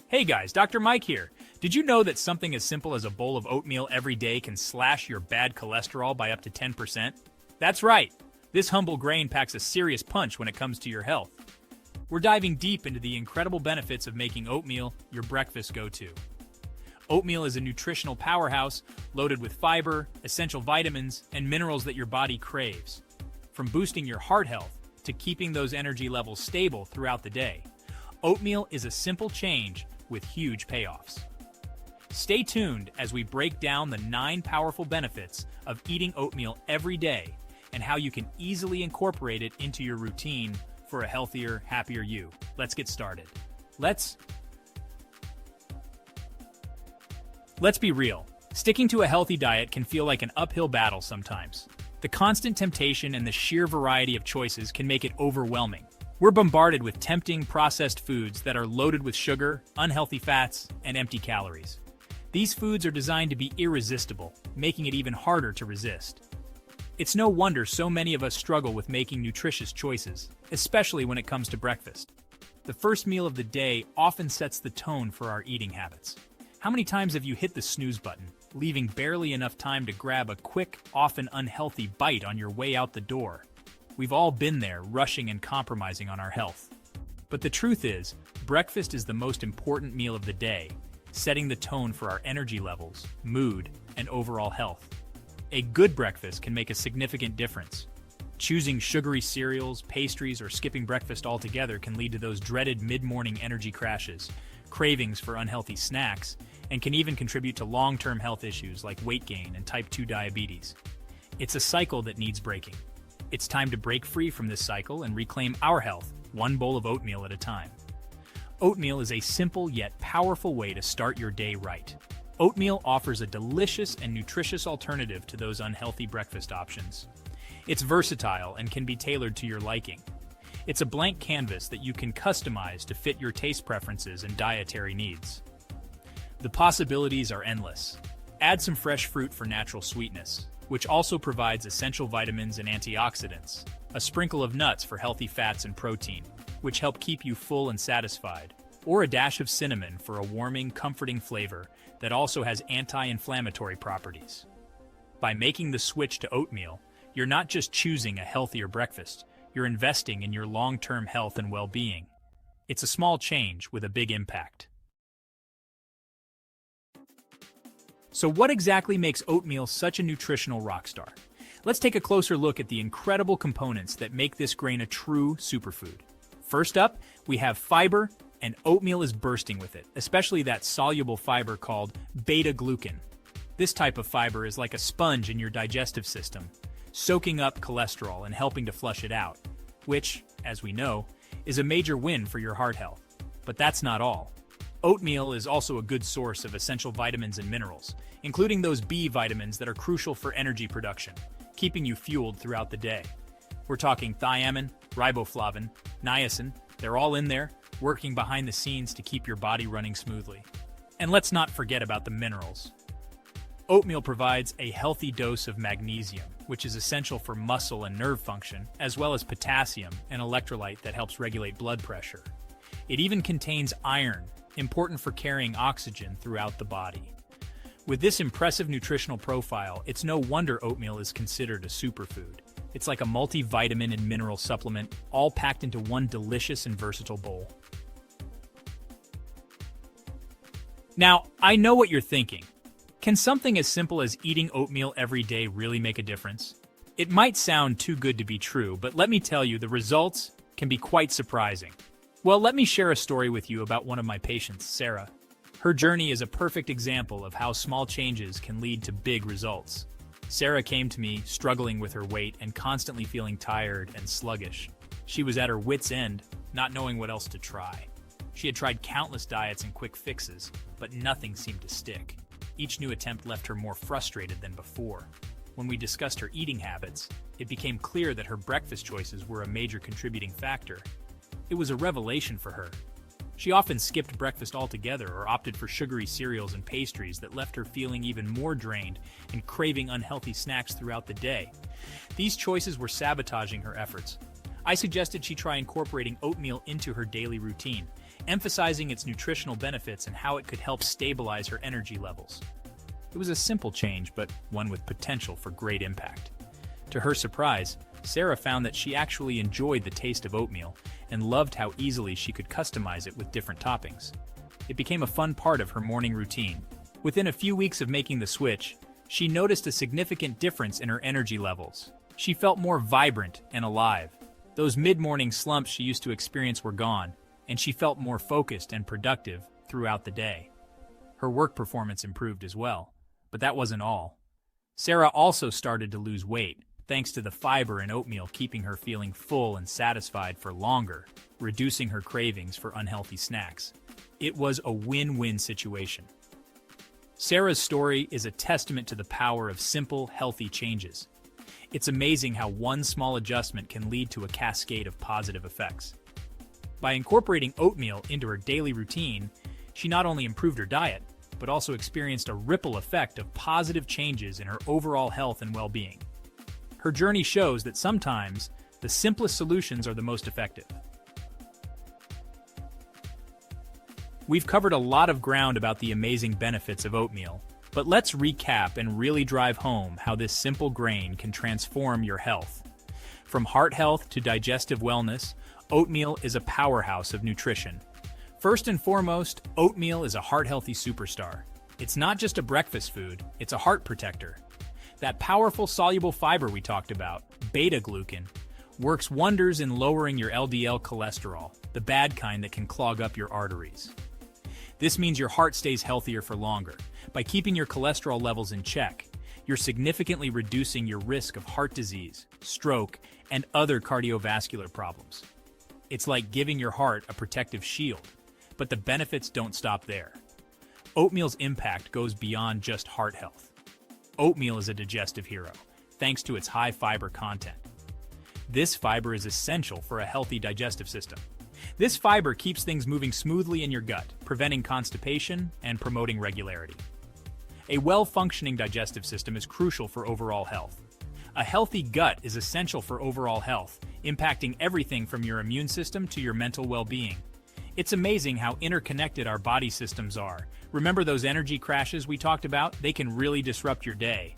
Hey guys, Dr. Mike here. Did you know that something as simple as a bowl of oatmeal every day can slash your bad cholesterol by up to 10%? That's right. This humble grain packs a serious punch when it comes to your health. We're diving deep into the incredible benefits of making oatmeal your breakfast go-to. Oatmeal is a nutritional powerhouse loaded with fiber, essential vitamins, and minerals that your body craves. From boosting your heart health to keeping those energy levels stable throughout the day, oatmeal is a simple change with huge payoffs. Stay tuned as we break down the 9 powerful benefits of eating oatmeal every day and how you can easily incorporate it into your routine for a healthier, happier you. Let's get started. Let's be real. Sticking to a healthy diet can feel like an uphill battle sometimes. The constant temptation and the sheer variety of choices can make it overwhelming. We're bombarded with tempting, processed foods that are loaded with sugar, unhealthy fats, and empty calories. These foods are designed to be irresistible, making it even harder to resist. It's no wonder so many of us struggle with making nutritious choices, especially when it comes to breakfast. The first meal of the day often sets the tone for our eating habits. How many times have you hit the snooze button, leaving barely enough time to grab a quick, often unhealthy bite on your way out the door? We've all been there, rushing and compromising on our health. But the truth is, breakfast is the most important meal of the day, setting the tone for our energy levels, mood, and overall health. A good breakfast can make a significant difference. Choosing sugary cereals, pastries, or skipping breakfast altogether can lead to those dreaded mid-morning energy crashes, cravings for unhealthy snacks, and can even contribute to long-term health issues like weight gain and type 2 diabetes. It's a cycle that needs breaking. It's time to break free from this cycle and reclaim our health, one bowl of oatmeal at a time. Oatmeal is a simple yet powerful way to start your day right. Oatmeal offers a delicious and nutritious alternative to those unhealthy breakfast options. It's versatile and can be tailored to your liking. It's a blank canvas that you can customize to fit your taste preferences and dietary needs. The possibilities are endless. Add some fresh fruit for natural sweetness, which also provides essential vitamins and antioxidants, a sprinkle of nuts for healthy fats and protein, which help keep you full and satisfied, or a dash of cinnamon for a warming, comforting flavor that also has anti-inflammatory properties. By making the switch to oatmeal, you're not just choosing a healthier breakfast, you're investing in your long-term health and well-being. It's a small change with a big impact. So what exactly makes oatmeal such a nutritional rockstar? Let's take a closer look at the incredible components that make this grain a true superfood. First up, we have fiber, and oatmeal is bursting with it, especially that soluble fiber called beta-glucan. This type of fiber is like a sponge in your digestive system, soaking up cholesterol and helping to flush it out, which, as we know, is a major win for your heart health. But that's not all. Oatmeal is also a good source of essential vitamins and minerals, including those B vitamins that are crucial for energy production, keeping you fueled throughout the day. We're talking thiamine, riboflavin, niacin. They're all in there, working behind the scenes to keep your body running smoothly. And let's not forget about the minerals. Oatmeal provides a healthy dose of magnesium, which is essential for muscle and nerve function, as well as potassium, an electrolyte that helps regulate blood pressure. It even contains iron, important for carrying oxygen throughout the body. With this impressive nutritional profile, it's no wonder oatmeal is considered a superfood. It's like a multivitamin and mineral supplement, all packed into one delicious and versatile bowl. Now, I know what you're thinking. Can something as simple as eating oatmeal every day really make a difference? It might sound too good to be true, but let me tell you, the results can be quite surprising. Well, let me share a story with you about one of my patients, Sarah. Her journey is a perfect example of how small changes can lead to big results. Sarah came to me struggling with her weight and constantly feeling tired and sluggish. She was at her wit's end, not knowing what else to try. She had tried countless diets and quick fixes, but nothing seemed to stick. Each new attempt left her more frustrated than before. When we discussed her eating habits, it became clear that her breakfast choices were a major contributing factor. It was a revelation for her. She often skipped breakfast altogether or opted for sugary cereals and pastries that left her feeling even more drained and craving unhealthy snacks throughout the day. These choices were sabotaging her efforts. I suggested she try incorporating oatmeal into her daily routine, emphasizing its nutritional benefits and how it could help stabilize her energy levels. It was a simple change, but one with potential for great impact. To her surprise, Sarah found that she actually enjoyed the taste of oatmeal and loved how easily she could customize it with different toppings. It became a fun part of her morning routine. Within a few weeks of making the switch, she noticed a significant difference in her energy levels. She felt more vibrant and alive. Those mid-morning slumps she used to experience were gone, and she felt more focused and productive throughout the day. Her work performance improved as well. But that wasn't all. Sarah also started to lose weight, thanks to the fiber in oatmeal keeping her feeling full and satisfied for longer, reducing her cravings for unhealthy snacks. It was a win-win situation. Sarah's story is a testament to the power of simple, healthy changes. It's amazing how one small adjustment can lead to a cascade of positive effects. By incorporating oatmeal into her daily routine, she not only improved her diet, but also experienced a ripple effect of positive changes in her overall health and well-being. Her journey shows that sometimes the simplest solutions are the most effective. We've covered a lot of ground about the amazing benefits of oatmeal, but let's recap and really drive home how this simple grain can transform your health. From heart health to digestive wellness, oatmeal is a powerhouse of nutrition. First and foremost, oatmeal is a heart-healthy superstar. It's not just a breakfast food, it's a heart protector. That powerful soluble fiber we talked about, beta-glucan, works wonders in lowering your LDL cholesterol, the bad kind that can clog up your arteries. This means your heart stays healthier for longer. By keeping your cholesterol levels in check, you're significantly reducing your risk of heart disease, stroke, and other cardiovascular problems. It's like giving your heart a protective shield. But the benefits don't stop there. Oatmeal's impact goes beyond just heart health. Oatmeal is a digestive hero, thanks to its high fiber content. This fiber is essential for a healthy digestive system. This fiber keeps things moving smoothly in your gut, preventing constipation and promoting regularity. A well-functioning digestive system is crucial for overall health. A healthy gut is essential for overall health, impacting everything from your immune system to your mental well-being. It's amazing how interconnected our body systems are. Remember those energy crashes we talked about? They can really disrupt your day.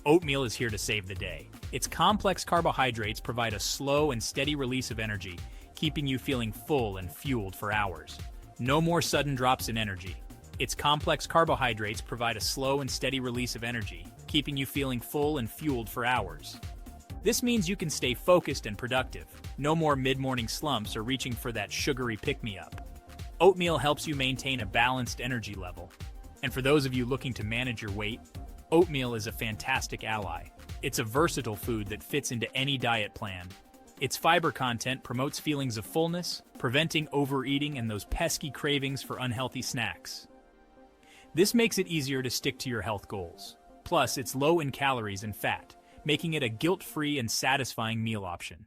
Oatmeal is here to save the day. Its complex carbohydrates provide a slow and steady release of energy, keeping you feeling full and fueled for hours. No more sudden drops in energy. Its complex carbohydrates provide a slow and steady release of energy, keeping you feeling full and fueled for hours. This means you can stay focused and productive. No more mid-morning slumps or reaching for that sugary pick-me-up. Oatmeal helps you maintain a balanced energy level. And for those of you looking to manage your weight, oatmeal is a fantastic ally. It's a versatile food that fits into any diet plan. Its fiber content promotes feelings of fullness, preventing overeating and those pesky cravings for unhealthy snacks. This makes it easier to stick to your health goals. Plus, it's low in calories and fat, making it a guilt-free and satisfying meal option.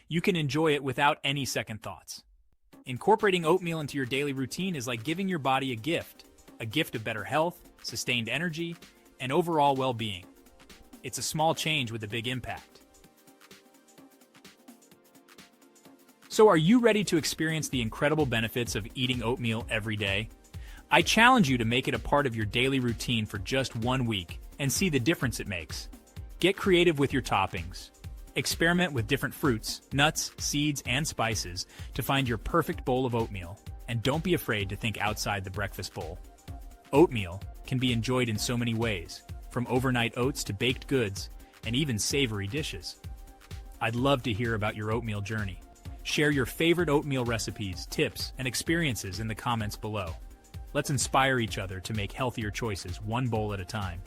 You can enjoy it without any second thoughts. Incorporating oatmeal into your daily routine is like giving your body a gift of better health, sustained energy, and overall well-being. It's a small change with a big impact. So are you ready to experience the incredible benefits of eating oatmeal every day? I challenge you to make it a part of your daily routine for just 1 week and see the difference it makes. Get creative with your toppings. Experiment with different fruits, nuts, seeds, and spices to find your perfect bowl of oatmeal. And don't be afraid to think outside the breakfast bowl. Oatmeal can be enjoyed in so many ways, from overnight oats to baked goods, and even savory dishes. I'd love to hear about your oatmeal journey. Share your favorite oatmeal recipes, tips, and experiences in the comments below. Let's inspire each other to make healthier choices one bowl at a time.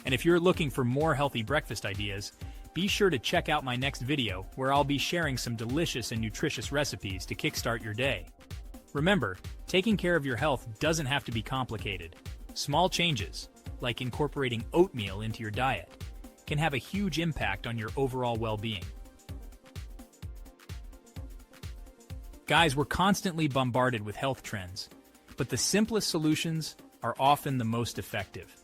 And if you're looking for more healthy breakfast ideas, be sure to check out my next video where I'll be sharing some delicious and nutritious recipes to kickstart your day. Remember, taking care of your health doesn't have to be complicated. Small changes, like incorporating oatmeal into your diet, can have a huge impact on your overall well-being. Guys, we're constantly bombarded with health trends, but the simplest solutions are often the most effective.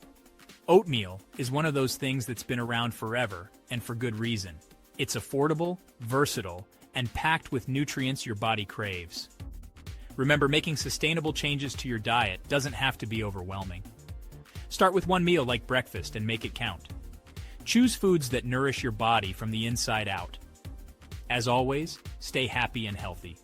Oatmeal is one of those things that's been around forever, and for good reason. It's affordable, versatile, and packed with nutrients your body craves. Remember, making sustainable changes to your diet doesn't have to be overwhelming. Start with one meal like breakfast and make it count. Choose foods that nourish your body from the inside out. As always, stay happy and healthy.